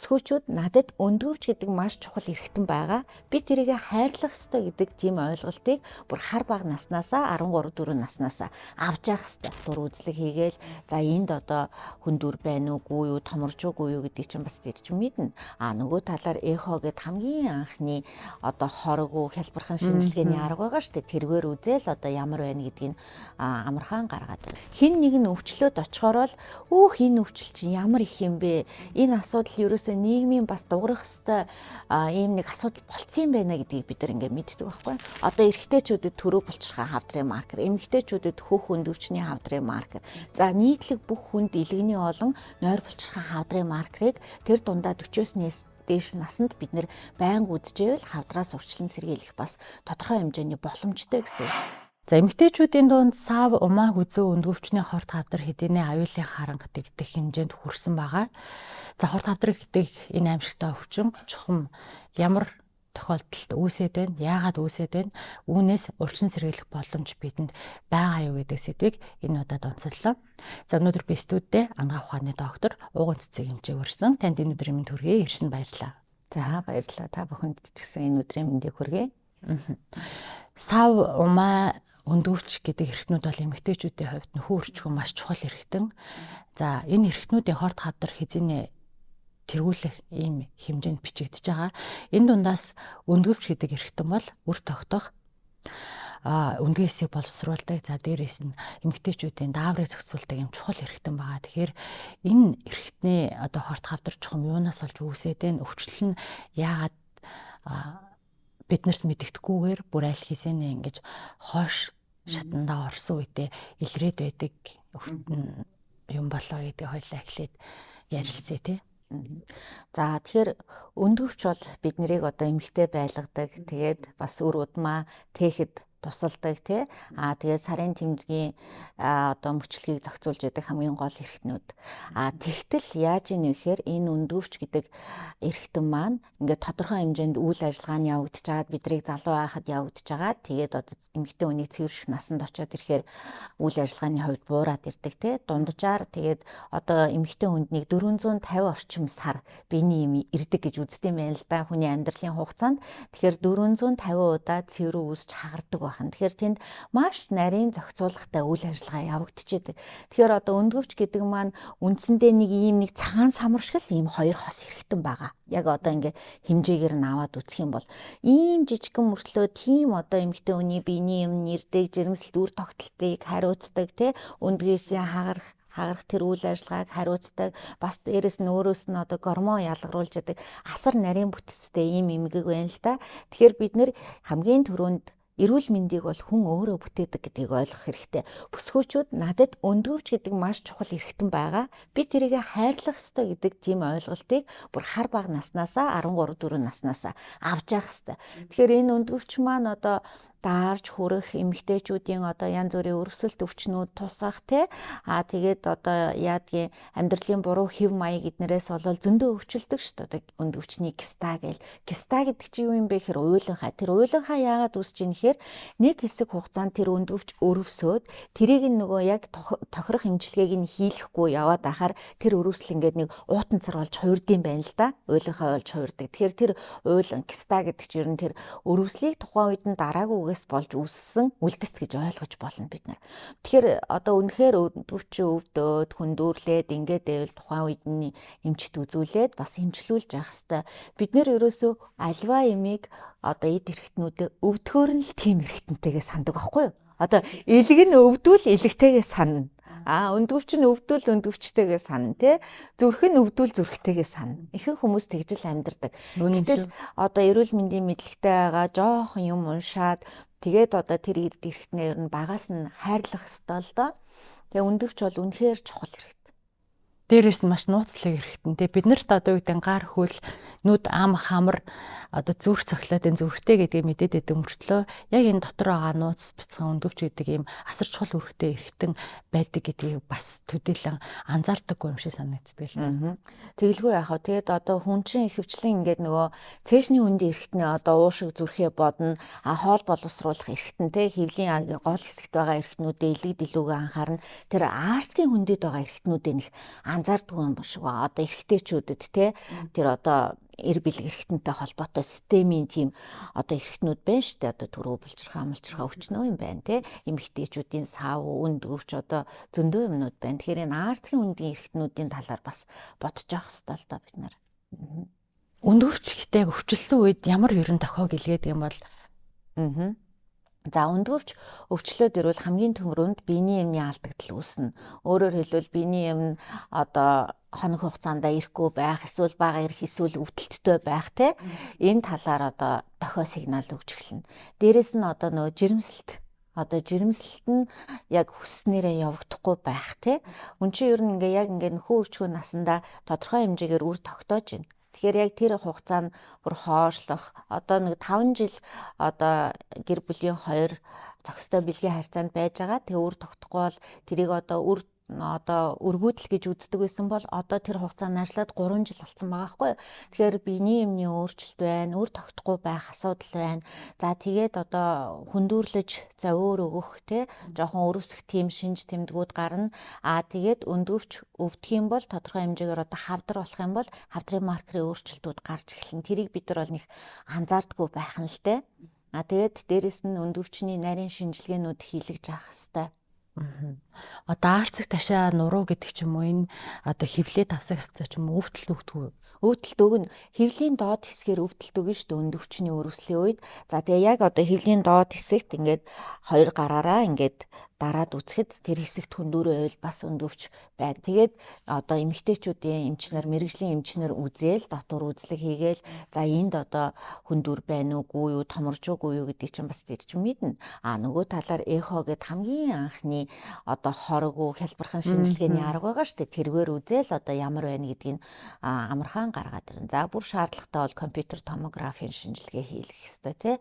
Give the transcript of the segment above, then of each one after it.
Бүсгүүчүүд надад өндгөвч гэдэг маш чухал эрхтэн байгаа. Би тэрийг хайрлах ёстой гэдэг тийм ойлголтыг бүр хар бага наснаасаа 13 4 наснаасаа авч явах ёстой. Дур үзлэг хийгээл за энд одоо хүндүр байна уугүй юу, томорч уугүй юу гэдгийг чинь бас тэр чинь мэднэ. Нөгөө талаар эхо гэд хамгийн анхны одоо хорог хялбархан шинжилгээний арга байгаа шүү дээ. Тэргээр үзэл одоо ямар байна гэдгийг амархан гаргаад байна. Хин нэг нь өвчлөөд очихоор л энэ өвчл чинь ямар их юм бэ? Энэ асуудал ерөөсөө нийгмийн бас дуурах ёстой ийм нэг асуудал болцсон юм байна гэдгийг бид нар ингээд мэддэг байхгүй. Одоо эрэгтэйчүүдэд төрөө булчирхай хавдрын маркер, эмэгтэйчүүдэд хөх өндөвчний хавдрын маркер. За нийтлэг бүх хүнд илгэний олон нойр булчирхай хавдрын маркерыг тэр дундаа 40-өөс дээш насанд бид нэр байнга үзжээвэл хавдраас урьдчилан сэргийлэх бас тодорхой хэмжээний боломжтой гэсэн. За эмэгтэйчүүдийн дунд сав, умаа, хүзүү, өндгөвчний хорт хавдар хэдийнэ аюулын харанга дэгдэх хэмжээнд хүрсэн байгаа. За хорт хавдар гэдэг энэ аимшигтай өвчин чухам ямар тохиолдолд үүсээд байна, яагаад үүсээд байна, үүнээс урьдчилан сэргийлэх боломж бидэнд байгаа юу гэдэг сэдвийг энэ удаад онцоллоо. За өнөөдөр би студидээ ангаа ухааны доктор Уган Цэцэг эмчийг урьсан. Танд энэ өдрийн мэнд хүргэе. Ирсэн баярлалаа. За баярлалаа. Та бүхэнд ч гэсэн энэ өдрийн мэндийг хүргэе. Сав, умаа, өндгөвч гэдэг эрхтнүүд бол эмэгтэйчүүдийн хувьд нөхөн өрчгөн маш чухал эрхтэн. За энэ эрхтнүүдийн хорт хавдар хэзээ тэргүүлэх ийм хэмжээнд бичигдэж байгаа. Энэ дундаас өндгөвч гэдэг эрхтэн бол үр тогтох өндгөөсийг боловсруулдаг. За дээрээс нь эмэгтэйчүүдийн дааврыг зохицуулдаг юм чухал эрхтэн байгаа. Тэгэхээр энэ эрхтний одоо хорт хавдар чухам юунаас болж үүсээд байна? Өвчлөл нь яагаад биднэрт мэдэгдэхгүйгээр бүр аль хэзээ ингэж хойш шатандаа орсон үедээ илрээд байдаг юм болоо гэдэг хоёлаа эхлээд ярилцъя тий. За тэгэхээр өндгөвч бол бид нарыг одоо эмэгтэй байлгадаг. Тэгээд бас үр удмаа тээхэд тусалдаг тий. Тэгээд сарын тэмдгийн одоо мөчлөгийг зохицуулж яадаг хамгийн гол эрхтнүүд. Тэгтэл яаж ийм вэ гэхээр энэ өндгөвч гэдэг эрхтэн маань ингээд тодорхой хэмжээнд үйл ажиллагаа нь явагдаж байгаад бидрийг залуу байхад явагдаж байгаа. Тэгээд одоо эмэгтэй хүнийг цэвэрших насанд очиод ирэхээр үйл ажиллагааны хувьд буураад ирдэг тий. Дунджаар тэгээд одоо эмэгтэй хүнднийг 450 орчим сар биений юм ирдэг гэж үздэг юм байна л да хүний амьдралын хугацаанд. Тэгэхээр 450 удаа цэвэр үүсч хагардаг байна. Тэгэхээр тэнд маш нарийн зохицуулгатай үйл ажиллагаа явагдчихэдэг. Тэгэхээр одоо өндгөвч гэдэг маань үндсэндээ нэг ийм нэг цагаан самар шиг л ийм хоёр хос эрхтэн байгаа. Яг одоо ингээ хэмжээгээр нь аваад үзэх юм бол ийм жижигхэн мөртлөө тийм одоо эмэгтэй хүний биений юм нэрдэг, жирэмсэлт үр тогтолтыг хариуцдаг тий өндгөөсөө хагарах тэр үйл ажиллагааг хариуцдаг. Бас дээрэс нь өөрөөс нь одоо гормон ялгаруулж яадаг асар нарийн бүтэцтэй ийм эмгэг байна л да. Тэгэхээр бид нэр хамгийн түрүүнд эрүүл мэндийг бол хүн өөрөө бүтээдэг гэдгийг ойлгох хэрэгтэй. Бүсгүүчүүд надад өндгөвч гэдэг маш чухал эрхтэн байгаа. Би тэрийг хайрлах ёстой гэдэг тийм ойлголтыг бүр хар бага наснаасаа 13 4 наснаасаа авч явах ёстой. Тэгэхээр энэ өндгөвч маань одоо даарж хүрэх эмэгтэйчүүдийн одоо янз бүрийн өрсөлд өвчнүүд тусах тий тэгээд одоо яадгийн амьдралын буруу хэв маяг эднэрээс болол зөндөө өвчлөдөг шүү дээ. Өндгөвчний киста гэл. Киста гэдэг чинь юу юм бэ гэхээр уйланхай. Тэр уйланхай яагаад үүсэж ийн гэхээр нэг хэсэг хугацаанд тэр өндгөвч өрөвсөд тэрийг нөгөө яг тохирох эмчилгээг нь хийлэхгүй яваад ахаар тэр өрөвсөл ингээд нэг уутанцар болж хуурдсан байна л да. Уйланхай болж хуурдаг. Тэгэхээр тэр уйлан киста гэдэг чинь ер нь тэр өрөвслийг тухайн үед нь дараагүй болж үүссэн үлдэц гэж ойлгож болно бид нар. Тэгэхээр одоо үнэхээр өндгөвч өвдөөд хүндүүрлээд ингээд байвал тухайн үед нь эмчт үзүүлээд бас эмчлүүлж явах хэрэгтэй. Бид нэр ерөөсөө альва эмийг одоо эд эрхтнүүдэд өвдгөөр нь л тийм эрхтэнтэйгээ сандаг байхгүй юу? Одоо элэг нь өвдвөл элэгтэйгээ санана. Өндгөвч нь өвдвөл өндгөвчтэйгээ санана тий. Зүрх нь өвдвөл зүрхтэйгээ санана. Ихэнх хүмүүс тэгжил амьдардаг. Гэтэл одоо эрүүл мэндийн мэдлэгтэй байгаа жоохон юм уншаад тэгээд одоо тэр эрхтнээ ер нь багаас нь хайрлах ёстой л доо. Тэгээ өндгөвч бол үнэхээр чухал эрхтэн. Дээрээс нь маш нууцлаг эрхтэнтэй. Биднэрт одоо үүдэн гар хөл, нүд, ам, хамар одоо зүрх цохилоод энэ зүрхтэй гэдгийг мэдээд байдаг мөртлөө яг энэ дотор байгаа нууц бяцхан өндөвч гэдэг ийм асар чухал үүрэгтэй эрхтэн байдаг гэдгийг бас төдийлөн анзаардаггүй юм шиг санагддаг л. Тэгэлгүй яах вэ? Тэгээд одоо хүн чинь ихэвчлэн ингээд нөгөө цээжний үндийн эрхтний одоо уушиг зүрхээ бодно, хоол боловсруулах эрхтэн те хэвлийн гол хэсэгт байгаа эрхтнүүдэд илэг дэлгүүгээ анхаарна. Тэр аарцгийн хүндэд байгаа эрхтнүүдээ нэг анзаардгүй юм шиг ба. Одоо эрэгтэйчүүдэд те тэр одоо эр бэлэг эрэгтэнтэй холбоотой системийн тийм одоо эрэгтнүүд байна шүү дээ. Одоо түрүү булчирхаа өчнөө юм байна те. Эмэгтэйчүүдийн сав, үнд өвч одоо зөндөө юмнууд байна. Тэгэхээр энэ арцгийн үндийн эрэгтнүүдийн талаар бас бодож явах хэрэгтэй л да бид нар. Үнд өвч гэдэг өвчлсөн үед ямар ерөн тохиог илгээдэг юм бол За өндгөвч өвчлөөд ирвэл хамгийн түрүүнд биений эмийн алдагдал үүснэ. Өөрөөр хэлбэл биений эм нь одоо хоног хугацаанд ирэхгүй байх, эсвэл бага ирэх, эсвэл өвдөлттэй байх те. Энэ талаар одоо дохио сигнал өгч эхэлнэ. Дээрэс нь одоо нөгөө жирэмслэлт нь яг хүсснээрээ явагдахгүй байх те. Үн чинь ер нь яг нөхөн үржихүүн насандаа тодорхой хэмжээгээр үр тогтоож байна. Тэгэхээр яг тэр хугацаанд бүр хоошлох одоо 5 жил одоо гэр бүлийн хоёр зохистой бэлгийн харьцаанд байж байгаа. Тэгээ үр тогтохгүй бол тэрийг одоо өргүүдэл гэж үздэг байсан бол одоо тэр хугацаанд ажиллаад 3 жил болсон байгаа байхгүй. Тэгэхээр биений эмний өөрчлөлт байна, үр тогтохгүй байх асуудал байна. За тэгээд одоо хүндүрлэж өөр өгөх те жоохон өрөвсөх тийм шинж тэмдгүүд гарна. Тэгээд өндөвч өвдөх юм бол тодорхой хэмжээгээр одоо хавдар болох юм бол хавдрын маркерын өөрчлөлтүүд гарч эхэлнэ. Тэрийг бид нар бол нэг анзаардаггүй байх нь л те. Тэгээд дээрэс нь өндөвчний нарийн шинжилгээнүүд хийлгэж авах хэрэгтэй. Одоо арцэг ташаа нуруу гэдэг ч юм уу энэ одоо хевлээ тавсаг хавцаа ч юм уу өвдөлт өгдөг. Өвдөлт өгнө. Хевлийн доод хэсгээр өвдөлт өгнө шүү дээ өндөвчний өрөвслийн үед. За тэгээ яг одоо хевлийн доод хэсэгт ингээд хоёр гараараа ингээд дараад үзэхэд тэр хэсэгт хүндүүрээ байвал бас өндөвч байна. Тэгээд одоо эмэгтэйчүүдийн эмчнэр, мэрэгжлийн эмчнэр үзээл дотор үзлэг хийгээл за энд одоо хүндүүр байна уугүй юу, томорж уугүй юу гэдгийг чинь бас тэр чинь мэднэ. Нөгөө талаар эхо гэд хамгийн анхны одоо хорог хялбархан шинжилгээний арга байгаа шүү дээ. Тэргээр үзээл одоо ямар байна гэдгийг амархан гаргаад ирнэ. За бүр шаардлагатай бол компьютер томографийн шинжилгээ хийх хэрэгтэй тий.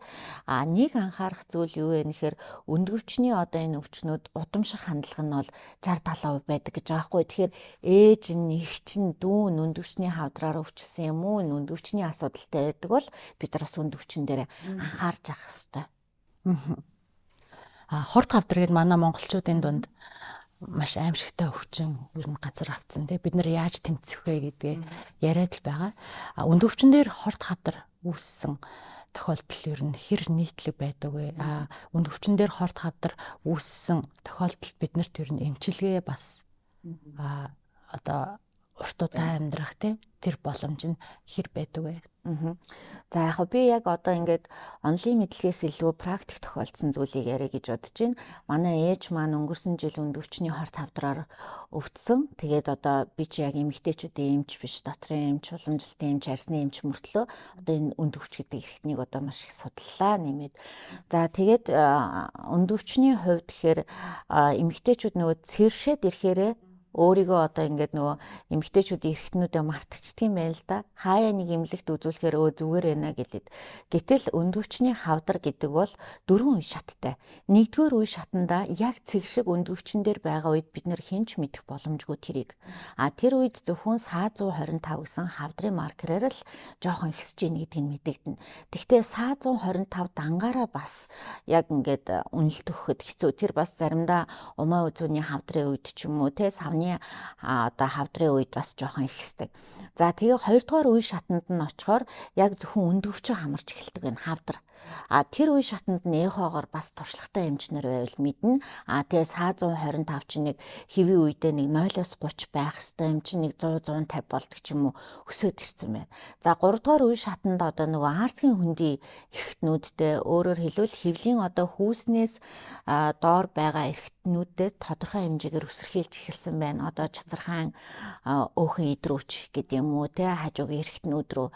Нэг анхаарах зүйл юу вэ гэхээр өндөвчний одоо энэ өвчнүүд удамших хандлага нь бол 60-70% байдаг гэж байгаа байхгүй. Тэгэхээр ээж нь, эгч нь, дүүн өндөвчний хавдраар өвчсөн юм уу, өндөвчний асуудалтай байдаг бол бид нар бас өндөвчин дээр анхаарч явах хэрэгтэй. Хурд хавдар гэдэг манай монголчуудын дунд маш аимшигтай өвчин ер нь газар авцсан тий. Бид нар яаж тэмцэх вэ гэдгээ яриад л байгаа. Өндөвчин дээр хурд хавдар үүссэн тохиолдол ер нь хэр нийтлэг байдаг вэ? Өндөвчин дээр хорт хавдар үүссэн тохиолдолд бид нарт ер нь эмчилгээ бас одоо урт удаа амьдрах тэр боломж нь хэр байдаг вэ? За яг би яг одоо ингээд онлын мэдлэгээс илүү практик тохиолдсон зүйлийг яриа гэж бодож байна. Манай ээж маань өнгөрсөн жил өндөвчний хорт хавдраар өвдсөн. Тэгээд одоо би чи яг эмэгтэйчүүдийн эмч биш, дотрын эмч, уламжлалтын эмч, арсны эмч мөртлөө одоо энэ өндөвч гэдэг эрхтнийг одоо маш их судлаа нэмээд. За тэгээд өндөвчний хувьд гэхээр эмэгтэйчүүд нөгөө цэвэршээд ирэхээрээ өөрийгөө одоо ингээд нөгөө эмэгтэйчүүдийн эрхтнүүдээ мартчихдаг юм байна л да. Хаяа нэг эмнэлэгт үзүүлэхээр зүгээр байна гэлээд. Гэтэл өндөвчний хавдар гэдэг бол 4 үе шаттай. Нэгдүгээр үе шатанда яг цэг шиг өндөвчн дээр байгаа үед бид нэр хинч мэдэх боломжгүй тэрийг. Тэр үед зөвхөн СА125 гэсэн хавдрын маркерээр л жоохон ихсэж ийн гэдгийг мэдэгдэнэ. Тэгвэл СА125 дангаараа бас яг ингээд үнэлт өгөхөд хэцүү. Тэр бас заримдаа умаа үзүүний хавдрын үед ч юм уу савны одоо хавдрын үед бас жоохон ихсдэг. За тэгээ 2 дугаар үе шатанд нь очихоор яг зөвхөн өндөвчөө хамарч эхэлдэг энэ хавдар. Тэр үе шатанд нь эхоогоор бас туршлагатай эмчнэр байвал мэднэ. Тэгээ СА125 чинь нэг хэвийн үедээ нэг 0-30 байх хэвээр эмч нэг 100-150 болдог ч юм уу өсөд ирсэн байна. За 3 дугаар үе шатанд одоо нөгөө арцгийн хөндий эрхтнүүдтэй өөрөөр хэлбэл хэвлийн одоо хүүснээс доор байгаа эрхтнүүдэд тодорхой хэмжээгээр өсөрхийлж эхэлсэн байна. Одоо чацархаан өөхөн идрүүч гэдэг юм уу хажуугийн эрхтнүүд рүү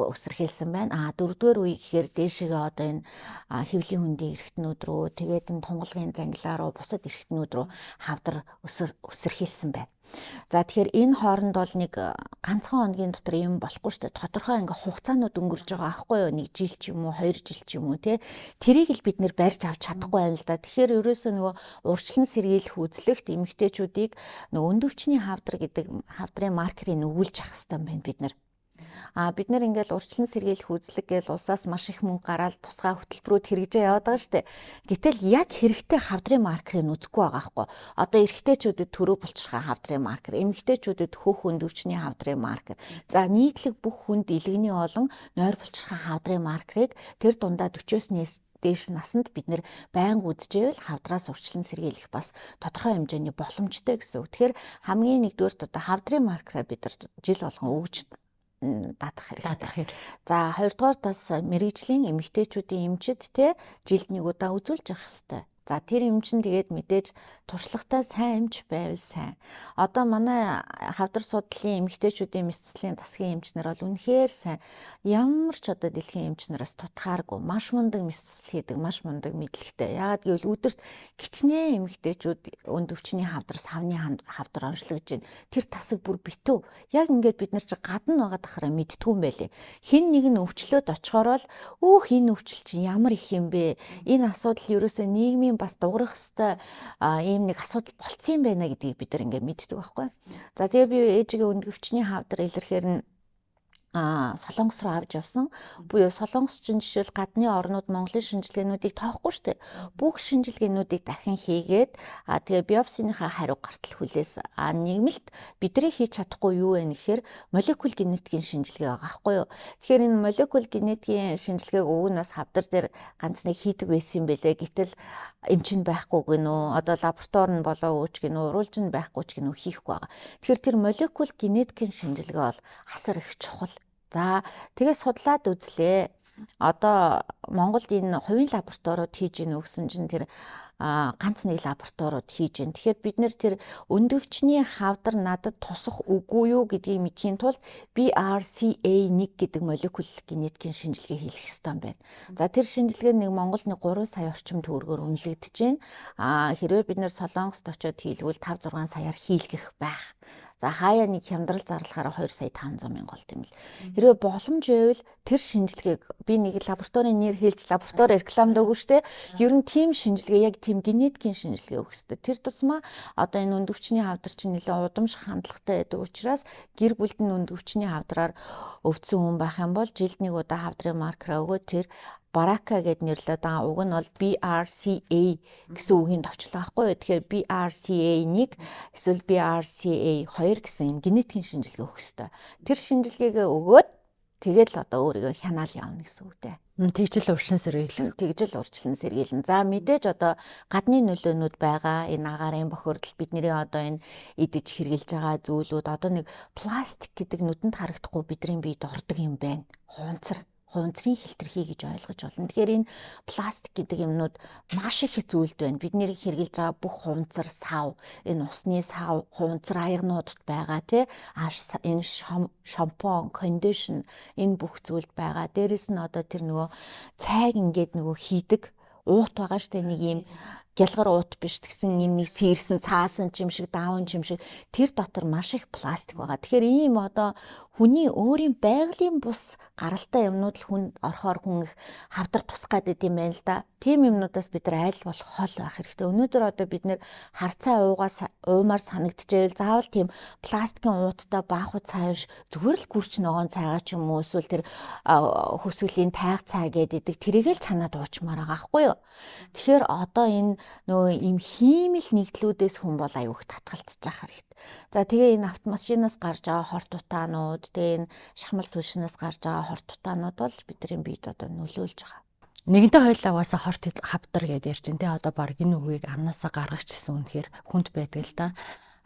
өсөрхийлсэн байна. 4-р үе гэхээр дээшээгээ одоо энэ хэвлийн хөндийн эрхтнүүд рүү тэгээд энэ тунгалгын зангилаа руу бусад эрхтнүүд рүү хавдар өсөрхийлсэн байна. За тэгэхээр энэ хооронд бол нэг ганцхан хоногийн дотор юм болохгүй шүү дээ. Тодорхой ингээ хугацаанууд өнгөрж байгаа аахгүй юу? 1 жил ч юм уу, 2 жил ч юм уу тэрийг л бид нэр барьж авч чадахгүй байл да. Тэгэхээр ерөөсөө нөгөө урьдчилан сэргийлэх үзлэгт эмэгтэйчүүдийг нөгөө өндөвчний хавдар гэдэг хавдрын маркерыг өгүүлж авах хэрэгтэй байна бид нар. Бид нэр ингээл урьдчилан сэргийлэх үзлэг гээл улсаас маш их мөнгө гараад тусгай хөтөлбөрүүд хэрэгжээ яваад байгаа штэ. Гэтэл яг хэрэгтэй хавдрын маркерыг үзэхгүй байгаа хгүй. Одоо эрэгтэйчүүдэд төрөө булчирхай хавдрын маркер, эмэгтэйчүүдэд хөх өндөвчний хавдрын маркер. За нийтлэг бүх хүнд илгэний олон нойр булчирхай хавдрын маркерыг тэр дундаа 40-өөс дээш насанд бид нэр байнга үзжээвэл хавдраас урьдчилан сэргийлэх бас тодорхой хэмжээний боломжтой гэсэн үг. Тэгэхээр хамгийн нэгдүгээрт одоо хавдрын маркераа бид нар жил болгон өгж дадах хэрэгтэй. За хоёрдугаар бас мэрэгжлийн эмэгтэйчүүдийн эмчид те жилд нэг удаа үзүүлж явах хэрэгтэй. За тэр эмчин тэгээд мэдээж туршлагатай сайн эмч байвал сайн. Одоо манай хавдар судлалын эмэгтэйчүүдийн мэдцлийн засгийн эмчнэр бол үнэхээр сайн. Ямар ч одоо дэлхийн эмчнараас тутахааргүй маш мундаг мэдцэл хийдэг, маш мундаг мэдлэгтэй. Яагаад гэвэл өдөрт кичнээн эмэгтэйчүүд өндөвчний хавдар, савны хавдар онцлогдож байна. Тэр тасаг бүр битүү. Яг ингээд бид нар чи гадна байгаа дахаараа мэдтгүй юм байлээ. Хин нэг нь өвчлөөд очихоор л энэ өвчл чинь ямар их юм бэ? Энэ асуудал ерөөсөө нийгмийн бас дуурах хэвээр ийм нэг асуудал болцсон юм байна гэдгийг бид нар ингээд мэддэг байхгүй. За тэгээ би ээжигээ өндөвчний хавдар илэрхээр нь Солонгос руу авч явсан. Буюу Солонгос чинь жишээл гадны орнууд Монголын шинжилгээнүүдийг тоохгүй штэ. Бүх шинжилгээнүүдийг дахин хийгээд тэгээ биопсиныхаа хариу гартал хүлээс нэгмэлт бидний хийж чадахгүй юу вэ гэхээр молекул генетикийн шинжилгээ байгаа байхгүй юу. Тэгэхээр энэ молекул генетикийн шинжилгээг өвгнөөс хавдар дээр ганц нэг хийдэг байсан юм бэлээ. Гэтэл эмчин байхгүй гинөө одоо лаборатори нь болоо ууч гинөө уруулж нь байхгүй ч гинөө хийхгүй байгаа. Тэгэхээр тэр молекул генетикийн шинжилгээ бол асар их чухал. За тэгээ судлаад үзлээ. Одоо Монголд энэ хувийн лабораториуд хийж ийн өгсөн чинь тэр ганц нэг лабораториуд хийж ийн. Тэгэхээр бид нэр тэр өндөвчний хавдар надад тусах үгүй юу гэдгийг мэдхийн тулд BRCA1 гэдэг молекул генетикийн шинжилгээ хийх хэрэгтэй юм байна. За тэр шинжилгээ нэг Монголд 3 сая орчим төгрөгөөр үнэлэгдэж байна. Хэрвээ бид нэр Солонгост очиод хийлгүүл 5-6 саяар хийлгэх байх. За хаяа нэг хямдрал зарлахаараа 2 сая 500 мянга болт юм л. Хэрвээ боломж байвал тэр шинжилгээг би нэг лабораторийн нэр хэлж лаборатори рекламад өгөө штэ. Ер нь тийм шинжилгээ яг тийм генетикийн шинжилгээ өгөх хэрэгтэй. Тэр тусмаа одоо энэ өндөвчний хавдар чинь нэлээд удамших хандлагатай байдаг учраас гэр бүлд нь өндөвчний хавдраар өвдсөн хүн байх юм бол жилд нэг удаа хавдрын маркер өгөө тэр Барака гэд нэрлээд байгаа. Уг нь бол BRCA гэсэн үгийн товчлоо байхгүй юу. Тэгэхээр BRCA1 эсвэл BRCA2 гэсэн генетикийн шинжилгээ өгөх ёстой. Тэр шинжилгээгээ өгөөд тэгэл одоо өөрийгөө хянаал явна гэсэн үг дээ. Тэгжил урьдчилан сэргийлэн. Тэгжил урьдчилан сэргийлэн. За мэдээж одоо гадны нөлөөнүүд байгаа. Энэ агаарын бохирдол бидний одоо энэ идэж хэрглэж байгаа зүйлүүд одоо нэг пластик гэдэг нүдэнд харагдахгүй бидний биед ордог юм байна. Хунцрын хилтерхий гэж ойлгож болно. Тэгэхээр энэ пластик гэдэг юмнууд маш их зүйлд байна. Бид нэр хэрглэж байгаа бүх хунцар, сав, энэ усны сав, хунцар аягнуудад байгаа тий. Энэ шампунь, кондишн энэ бүх зүйлд байгаа. Дээрэс нь одоо тэр нөгөө цайг ингээд нөгөө хийдэг уут байгаа штэ нэг юм гялгар уут биш тэгсэн юм нэг сэрсэн цаасан юм шиг даун юм шиг тэр дотор маш их пластик байгаа. Тэгэхээр ийм одоо хүний өөрийн байгалийн бус гаралтай юмнууд л хүн орохоор хүн их хавдар тусах гэдэг юм байна л да. Тийм юмнуудаас бид нар айл болох хол байх хэрэгтэй. Өнөөдөр одоо бид нэр харцаа уумаар санагдчихвэл заавал тийм пластикын ууттай бааху цааш зүгээр л гүрч ногоон цайгаа ч юм уу эсвэл тэр хөсгөлийн тайг цай гэдэг тэрийг л чанаад уучмаар байгаа байхгүй юу. Тэгэхээр одоо энэ нөгөө им хиймэл нэгдлүүдээс хүн бол аюух татгалцж байгаа хэрэгтэй. За тэгээ энэ автомашинаас гарч байгаа хорт утаанууд, тэгээ энэ шахмал түлшнээс гарч байгаа хорт утаанууд бол бидний биед одоо нөлөөлж байгаа. Нэгэнтээ хоёулаа угаасаа хорт хавдар гэдээ ярьж байна. Одоо баг энэ үгийг амнаасаа гаргажчихсан үнэхээр хүнд байдаг л да.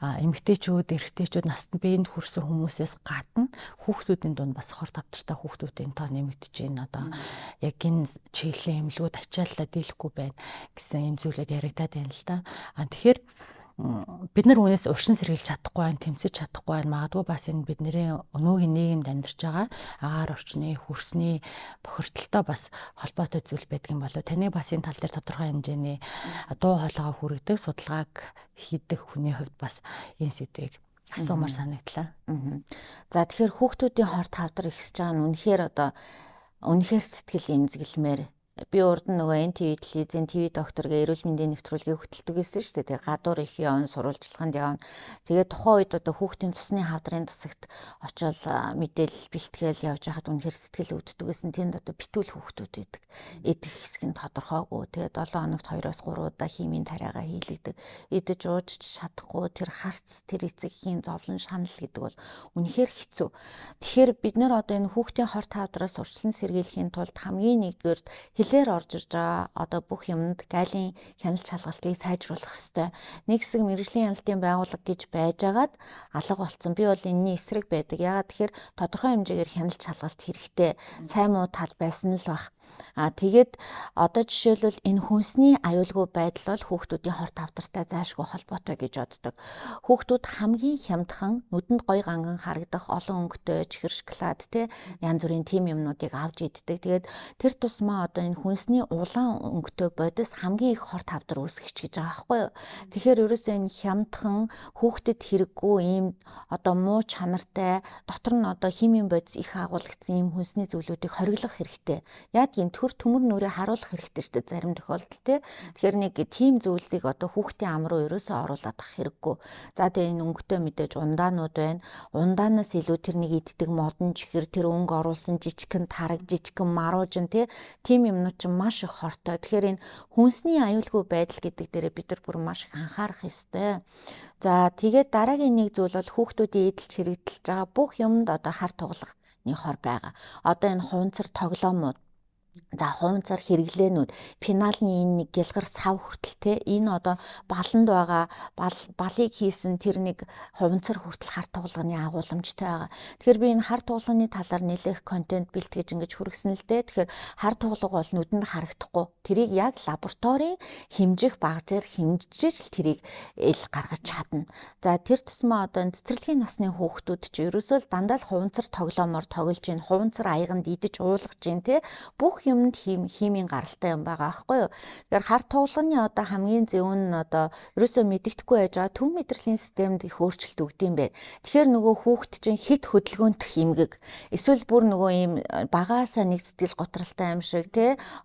Эмэгтэйчүүд, эрэгтэйчүүд насанд биеинд хүрсэн хүмүүсээс гадна хүүхдүүдийн дунд бас хорт хавдартай хүүхдүүдийн тоо нэмэгдэж байна. Одоо яг энэ чиглэлийн эмнэлгүүд ачааллаа дийлэхгүй байна гэсэн юм зүйлүүд яригадаад байна л да. Тэгэхээр бид нар үүнээс урьдчилан сэргийлж чадахгүй байх, тэмцэж чадахгүй байх. Магадгүй бас энэ бидний өнөөгийн нийгэмд амьдарч байгаа агаар орчны, хөрсний бохирдолтой бас холбоотой зүйл байдаг юм болов. Таны бас энэ тал дээр тодорхой хэмжээний дуу хоолойгоо хүргэдэг судалгааг хийдэг хүний хувьд бас энэ сэдвийг асуумаар санагдлаа. За тэгэхээр хүүхдүүдийн хорт хавдар ихсэж байгаа нь үнэхээр сэтгэл эмзэглэмээр би урд нь нөгөө NTV телевизийн ТV доктор гэ эрүүл мэндийн нэвтрүүлгийг хөтэлдэг гэсэн шүү дээ. Тэгээ гадуур их явна, сурвалжлаганд явна. Тэгээ тухайн үед одоо хүүхдийн цусны хавдрын засагт очиод мэдээлэл бэлтгээл явж байхад үнэхээр сэтгэл өвддөг гэсэн. Тэнд одоо битүүл хүүхдүүд байдаг. Идэх хэсэг нь тодорхойгүй. Тэгээ 7 хоногт 2-3 удаа химийн тариагаа хийлэгдэг. Идэж ууж чадахгүй тэр харц, тэр эцэгхийн зовлон шанал гэдэг бол үнэхээр хэцүү. Тэгэхээр бид нэр одоо энэ хүүхдийн хорт хавдраас урьдчилан сэргийлэхийн тулд хамгийн нэгдүгээр хэлээр орж ирж байгаа одоо бүх юмд гайлын хяналт шалгалтыг сайжруулах хэрэгтэй. Нэг хэсэг мэргэжлийн хяналтын байгууллага гэж байжгаад алга болсон. Би бол энэний эсрэг байдаг. Яагаад тэгэхээр тодорхой хэмжээгээр хяналт шалгалт хэрэгтэй. Сайн муу тал байсан л баг. Тэгээд одоо жишээлбэл энэ хүнсний аюулгүй байдал бол хүүхдүүдийн хорт хавдартай зайлшгүй холбоотой гэж боддог. Хүүхдүүд хамгийн хямдхан нүдэнд гой ганган харагдах олон өнгөтэй чихэр шоколад янз бүрийн тим юмнуудыг авч иддэг. Тэгээд тэр тусмаа одоо энэ хүнсний улаан өнгөтэй бодис хамгийн их хорт хавдар үүсгэж гэж байгаа байхгүй юу? Тэгэхээр ерөөсөө энэ хямдхан хүүхдэд хэрэггүй ийм одоо муу чанартай дотор нь одоо химийн бодис их агуулгдсан ийм хүнсний зүйлүүдийг хориглох хэрэгтэй. Яг энэ төр төмөр нүрээ харуулах хэрэгтэй шүү дээ зарим тохиолдолд тэгэхээр нэг тийм зүйлийг одоо хүүхдийн ам руу ерөөсөө оруулах хэрэггүй. За тэгээ энэ өнгөтэй мэдээж ундаанууд байна. Ундаанаас илүү тэр нэг иддэг модон чихэр тэр өнгө оруулсан жижигхэн тараг жижигхэн маруужин тийм юмнууд чинь маш их хортой. Тэгэхээр энэ хүнсний аюулгүй байдал гэдэг дээрээ бид нар бүр маш их анхаарах ёстой. За тэгээд дараагийн нэг зүйл бол хүүхдүүдийн эдэлж хэрэгдэлж байгаа бүх юмд одоо хар тугалганы хор байгаа. Одоо энэ хуванцар тоглоомууд за хуванцар хэрэглээнүүд пеналны энэ нэг гялгар сав хүртэл энэ одоо баланд байгаа балыг хийсэн тэр нэг хуванцар хүртэл хар тугалганы агууламжтай байгаа. Тэгэхээр би энэ хар тугалганы талаар нэлээх контент бэлтгэж ингэж хүргэсэн л дээ. Тэгэхээр хар тугалга бол нүдэнд харагдахгүй. Тэрийг яг лабораторийн хэмжих багажаар хэмжиж л тэрийг ил гаргаж чадна. За тэр тусмаа одоо цэцэрлэгийн насны хүүхдүүд чи ерөөсөө л дандаа л хуванцар тоглоомоор тоглож ийн хуванцар аяганд идэж уулгаж ийн бүх юмд химийн гаралтай юм байгаа аахгүй юу. Тэгэхээр хар тугалганы одоо хамгийн зөв нь одоо ерөөсөө мэддэхгүй байж байгаа төв мэдрэлийн системд их өөрчлөлт өгд юм байна. Тэгэхээр нөгөө хүүхэд чинь хит хөдөлгөөнт химгэг эсвэл бүр нөгөө ийм багаасаа нэг сэтгэл готролтой юм шиг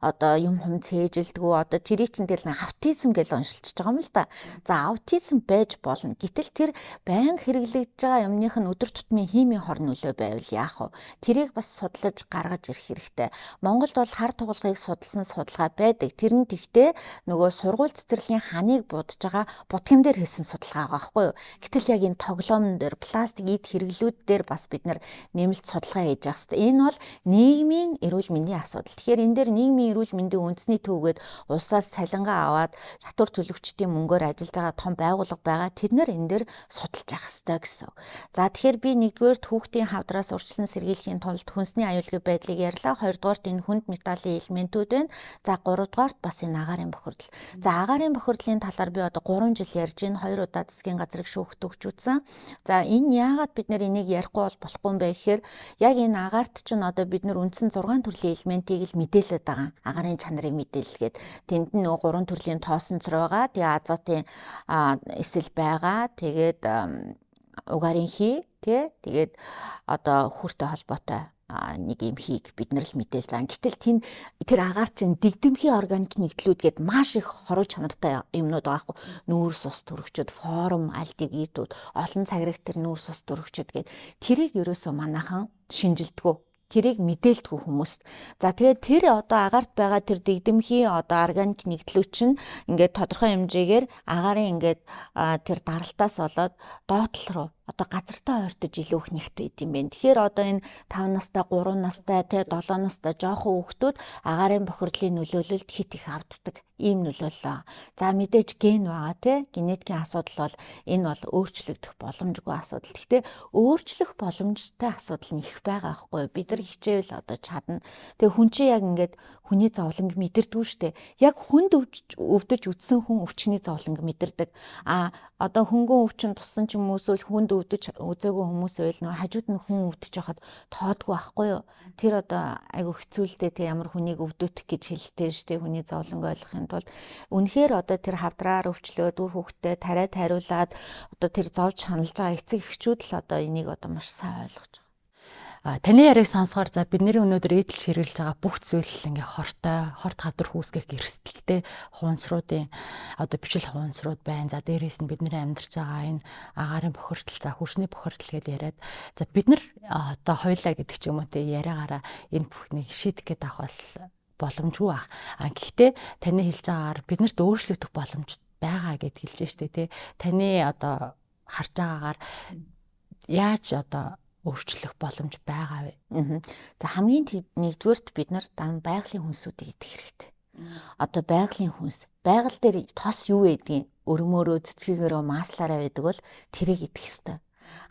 одоо юм хүм цээжилдэггүй одоо тэрий чинь тэр аутизм гэж уншилчихж байгаа юм л да. За аутизм байж болно. Гэтэл тэр байнга хэрэглэгдэж байгаа юмных нь өдөр тутмын химийн хор нөлөө байвал яах вэ? Тэрийг бас судлаж гаргаж ирэх хэрэгтэй. Монголд бол хар тугалгыг судалсан судалгаа байдаг. Тэр нь тэгтээ нөгөө сургууль цэцэрлэгийн ханыг будж байгаа будган дээр хийсэн судалгаа байгаа байхгүй юу. Гэтэл яг энэ тоглоомн дээр пластик эд хэрэглүүд дээр бас бид нар нэмэлт судалгаа хийж явах хэрэгтэй. Энэ бол нийгмийн эрүүл мэндийн асуудал. Тэгэхээр энэ дээр нийгмийн эрүүл мэндийн үндэсний төвгээд улсаас цалингаа аваад татвар төлөгчдийн мөнгөөр ажиллаж байгаа том байгууллага байгаа. Тэд нар энэ дээр судалж явах хэрэгтэй гэсэн. За тэгэхээр би нэгдүгээр хүүхдийн хавдраас урьдчилан сэргийлэхийн тулд хүнсний аюулгүй байдлыг ярьлаа. Хоёрдугаарт энэ хүнд металлын элементүүд байна. За гуравдугаарт бас энэ агаарын бохирдол. За агаарын бохирдлын талаар би одоо 3 жил ярьж байна. 2 удаа засгийн газрыг шүүхт өгчүүцсэн. За энэ яагаад бид нэр энийг ярихгүй болохгүй юм бэ гэхээр яг энэ агаарт чинь одоо бид нэр үндсэн 6 төрлийн элементийг л мэдээлээд байгаа. Агаарын чанарыг мэдээлгээд тэнд нь нөгөө 3 төрлийн тоосонцор байгаа. Тэгээ азотын эсэл байгаа. Тэгээд угаарын хий тэгээд одоо хүртэй холбоотой нэг юм хийг бид нар л мэдээлж байгаа. Гэтэл тэр агаар чинь дэгдэмхийн органик нэгдлүүд гээд маш их хоруу чанартай юмнууд байгаа хгүй. Нүүрс ус төрөгчд, форм, альдегидүүд, олон цаграгт тэр нүүрс ус төрөгчд гээд тэрийг ерөөсөө манайхан шинжилдэггүй. Тэрийг мэдээлдэггүй хүмүүст. За тэгээд тэр одоо агаарт байгаа тэр дэгдэмхийн одоо органик нэгдлүүд чинь ингээд тодорхой хэмжээгээр агаарын ингээд тэр даралтаас болоод доотлол руу одоо газартаа ойртож илүү их нэгт байд юм байна. Тэгэхээр одоо энэ 5 настай, 3 настай, 7 настай жоохон хүүхдүүд агаарын бохирдлын нөлөөлөлд хит их автдаг. Ийм нөлөөлөл. За мэдээж ген байгаа генетикийн асуудал бол энэ бол өөрчлөгдөх боломжгүй асуудал. Гэхдээ өөрчлөх боломжтой асуудал нь их байгаа байхгүй. Бид нар хичээвэл одоо чадна. Тэгээ хүн чинь яг ингээд хүний зовлонг мэдэрдэггүй штэ. Яг хүнд өвдөж үдсэн хүн өвчний зовлонг мэдэрдэг. Одоо хөнгөн өвчин туссан ч юм уу эсвэл хүнд өвдөж үзээгүй хүмүүс байл нөгөө хажууд нь хүн өвдөж байхад тоодгүй байхгүй юу. Тэр одоо айгу хэцүүлдэ ямар хүнийг өвдөөтөх гэж хэлдэг штэ. Хүний зовлонг ойлгохын тулд үнэхээр одоо тэр хавдраар өвчлөөд үр хүүхдэд тариад хариулаад одоо тэр зовж ханалж байгаа эцэг эхчүүд л одоо энийг одоо маш сайн ойлгож байгаа. Таны яриаг сонсохоор за бидний өнөөдөр эдэлж хэрэглэж байгаа бүх зүйл ингээ хорт хавдар хүүсгэх эрсдэлтэй хуунцруудын одоо бичил хуунцрууд байна. За дээрээс нь бидний амьдарч байгаа энэ агаарын бохирдол, за хөрсний бохирдол гэж яриад за бид нар одоо хоёлаа гэдэг ч юм уу те яриагаараа энэ бүхнийг шийдэх гээд авах боломжгүй ах. Гэхдээ таны хэлж байгаагаар биднэрт өөрчлөгдөх боломж байгаа гэд хэлж штэ те. Таны одоо харж байгаагаар яаж одоо өөрчлөх боломж байгаа вэ? За хамгийн нэгдүгээрт бид нар байгалийн хүнсүүдийг идэх хэрэгтэй. Одоо байгалийн хүнс, байгаль дээр тос юу байдгийг өрмөөрөө цэцгийгээрөө maaslаараа байдаг бол тэрийг идэх хэрэгтэй.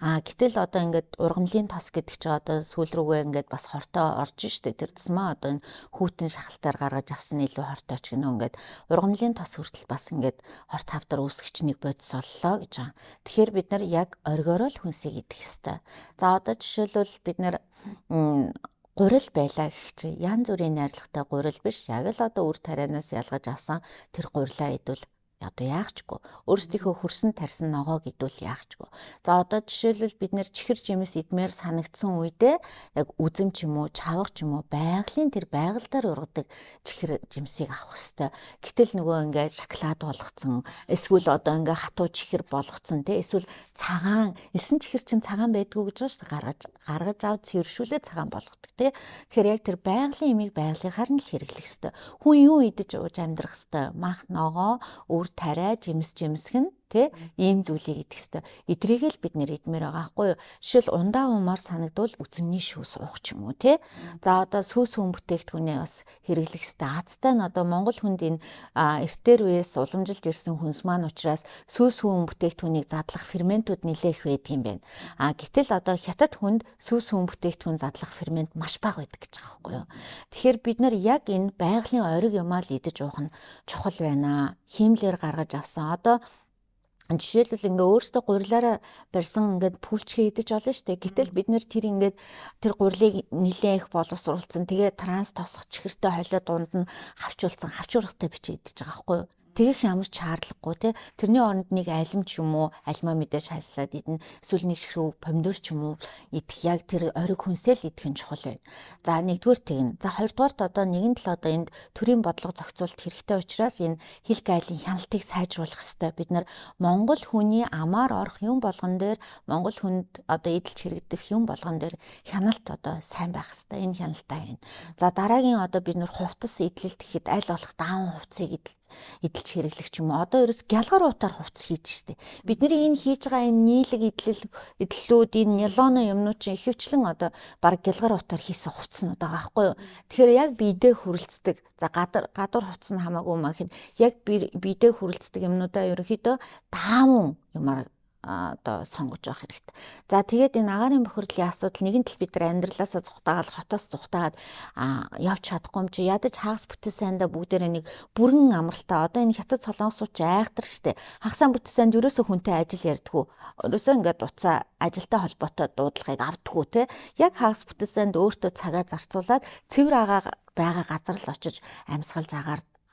Гэтэл одоо ингээд ургамлын тос гэдэг чинь одоо сүүл рүүгээ ингээд бас хортой орж штэ тэр тусмаа одоо энэ хүүтэн шахалтаар гаргаж авсан илүү хортой ч гэнэ ингээд ургамлын тос хүртэл бас ингээд хорт хавдар үүсгэж нэг бодис боллоо гэж байгаа. Тэгэхээр бид нар яг оргиороо л хүнсийг идэх ёстой. За одоо жишээлбэл бид нар гурил байлаа гэх чинь янз бүрийн найрлагатай гурил биш яг л одоо үр тарианаас ялгаж авсан тэр гурилаа идвэл одоо яахчгүй өөрсдийнхөө хөрсөн тарсан ногоог идвэл яахчгүй. За одоо жишээлбэл бид нэр чихэр жимс идмээр санагдсан үедээ яг үзэм ч юм уу чавга ч юм уу байгалийн тэр байгальдаар ургадаг чихэр жимсийг авах хэрэгтэй. Гэтэл нөгөө ингээд шоколад болгоцсон эсвэл одоо ингээд хатуу чихэр болгоцсон тий эсвэл цагаан элсэн чихэр чинь цагаан байдгүй гэж байгаа шүү дээ. Гаргаж авд цэвэршүүлээ цагаан болгодог тий. Тэгэхээр яг тэр байгалийн имийг байгалийнхаар нь л хэрэглэх хэрэгтэй. Хүн юу идэж ууж амьдрах хэрэгтэй. Мах ногоо тарай жимсгэн тэ ийм зүйлийг идэх хэрэгтэй. Эдрийг л бид нэр идмээр байгаа байхгүй юу? Жишээл ундаа умаар санагдвал үзэмний шүүс уух ч юм уу тэ. За одоо сүүс хүн бүтээгдэхүүнээ бас хэрэглэх хэрэгтэй. Азтай нь одоо Монгол хүнд энэ эртээр үеэс уламжилж ирсэн хүнс маань учраас сүүс хүн бүтээгдэхүүнийг задлах ферментүүд нэлээх байдаг юм байна. Гэтэл одоо хятад хүнд сүүс хүн бүтээгдэхүүн задлах фермент маш бага байдаг гэж байгаа байхгүй юу? Тэгэхээр бид нар яг энэ байгалийн ориг юмаа л идэж уух нь чухал байна. Хиймлэр гаргаж авсан. Одоо жишээлбэл ингээ өөртөө гурилаараа барьсан ингээд пүүлчгээ идэж олно штэ. Гэтэл бид нэр тэр ингээд тэр гурилыг нилээн их боловсруулсан. Тэгээ транс тосох чихэртэй холио дунд нь хавчуулсан хавчуургатай бичиж идэж байгаа байхгүй юу? Тэгэх ямар ч шаардлагагүй те. Тэрний оронд нэг алим ч юм уу, альма мэдээж хайслаад идэнэ. Эсвэл нэг ширхүү помидор ч юм уу идэх яг тэр ориг хүнсээ л идэх нь чухал байна. За нэгдүгээр тэгнэ. За хоёрдугаарт одоо нэгэн тал одоо энд төрийн бодлого зохицуулалт хэрэгтэй учраас энэ хил гайлын хяналтыг сайжруулах хэрэгтэй. Бид нар Монгол хүний амаар орох юм болгон дээр Монгол хүнд одоо эдэлж хэрэгдэх юм болгон дээр хяналт одоо сайн байх хэрэгтэй. Энэ хяналтаа байна. За дараагийн одоо бид нар хувцас эдлэлт гэхэд аль болох даун хувцсыг эдэлж хэрэглэх ч юм уу. Одоо ерөөс гялгар уутаар хувцас хийж штэ. Бидний энэ хийж байгаа энэ нийлэг эдлэлүүд энэ нилоны юмнууд чинь ихэвчлэн одоо баг гялгар уутаар хийсэн хувцснууд байгаа байхгүй юу. Тэгэхээр яг биедээ хүрэлцдэг. За гадуур хувцас нь хамаагүй махад яг биедээ хүрэлцдэг юмнуудаа ерөнхийдөө даавн юмар одоо сонгож явах хэрэгтэй. За тэгээд энэ агаарын бохирдлын асуудал нэгэн тал бид нар амьдралаасаа зүхтаагаад хотоос зүхтаагаад явж чадахгүй юм чи ядаж хагас бүтэц сайндаа бүгдээрээ нэг бүрэн амралтай. Одоо энэ хятад солонгосууд айхтар штэ. Хагасаа бүтэц сайнд ерөөсөө хүнтэй ажил ярьдаггүй. Ерөөсөө ингээд уцаа ажилтай холбоотой дуудлагыг авдаггүй те. Яг хагас бүтэц сайнд өөртөө цагаа зарцуулаад цэвэр агаа байгаа газар л очиж амьсгалж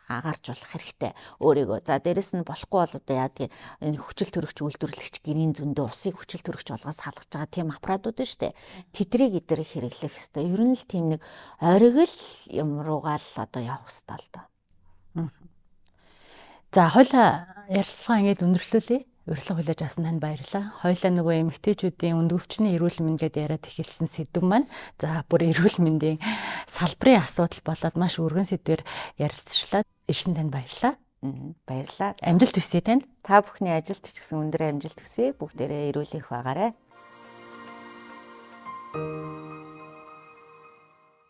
агааржуулах хэрэгтэй өөрийгөө. За дээрэс нь болохгүй бол одоо яадаг энэ хүчил төрөгч үйлдвэрлэгч гэрийн зөндөө усыг хүчил төрөгч болгоос халгаж байгаа тийм аппаратууд нь штэ. Тэдрийг эдгээр хэрэглэх хэрэгтэй. Ер нь л тийм нэг ориг л юм руугаа л одоо явах хэрэгтэй л доо. За хойлоо ярилцлага ингээд өндөрлүүлье. Урилга хүлээж авсан танд баярлалаа. Хойлоо нөгөө эмэгтэйчүүдийн өндөвчний эрүүл мэнд гэдээ яриад эхэлсэн сэдв маань за бүр эрүүл мэндийн салбарын асуудал болоод маш өргөн сэдвээр ярилцчихлаа. Ирсэн танд баярлалаа. Баярлалаа. Амжилт хүсье танд. Та бүхний ажилд ч гэсэн өндөр амжилт хүсье. Бүгдээрээ эрүүл их байгаарай.